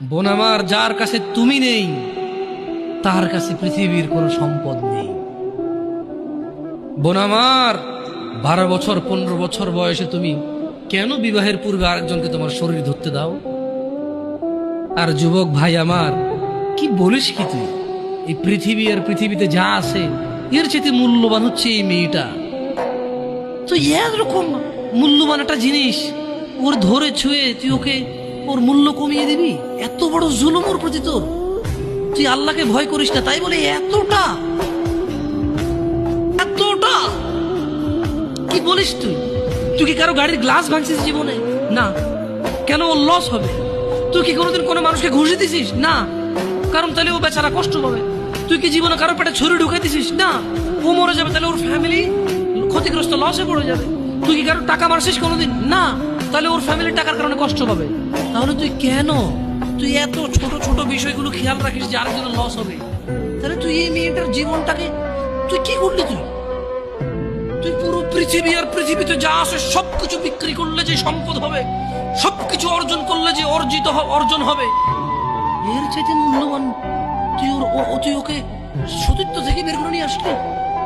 বোন আমার, যার কাছে তুমি নেই তার কাছে পৃথিবীর কোনো সম্পদ নেই। বোন আমার, 12 বছর 15 বছর বয়সে তুমি কেন বিবাহের পূর্বে আরেকজনকে তোমার শরীর ধরতে দাও? আর যুবক ভাই আমার, কি বলিস কি তুই? এই পৃথিবী আর পৃথিবীতে যা আছে এর চেয়ে মূল্যবান হচ্ছে এই মেয়েটা। তো এরকম মূল্যবান একটা জিনিস ওর ধরে ছুঁয়ে তুই ওকে ওর মূল্য কমিয়ে দিবি? এত বড় জুলুম ওর প্রতি তোর! তুই আল্লাহকে ভয় করিস না তাই বলে এতটা এতটা কি বলিস তুই? তুই কি কারো গাড়ির গ্লাস ভাঙছিস জীবনে? না। কেন? ওর লস হবে। তুই কি কোনোদিন কোনো মানুষকে ঘুষি দিছিস? না। কারণ তাহলে ও বেচারা কষ্ট পাবে। তুই কি জীবনে কারো পেটে ছুরি ঢুকাই দিছিস? না। ও মরে যাবে, তাহলে ওর ফ্যামিলি ক্ষতিগ্রস্ত, লসে পড়ে যাবে। তুই কি কারো টাকা মারছিস কোনোদিন? না। তাহলে ওর ফ্যামিলি টাকার কারণে কষ্ট পাবে। তাহলে তুই কেন তুই এত ছোট ছোট বিষয়গুলো খেয়াল রাখিস যে আরেকজনের লস হবে? তাহলে তুই এই মেয়েটার জীবনটাকে তুই কি করলি? তুই পুরো পৃথিবী আর পৃথিবীতে যা আছে সবকিছু বিক্রি করলে যে সম্পদ হবে, সবকিছু অর্জন করলে যে অর্জন হবে, এর চাইতে মূল্যবান তুই ওকে সতীত্ব থেকে বের করে নিয়ে আসলি।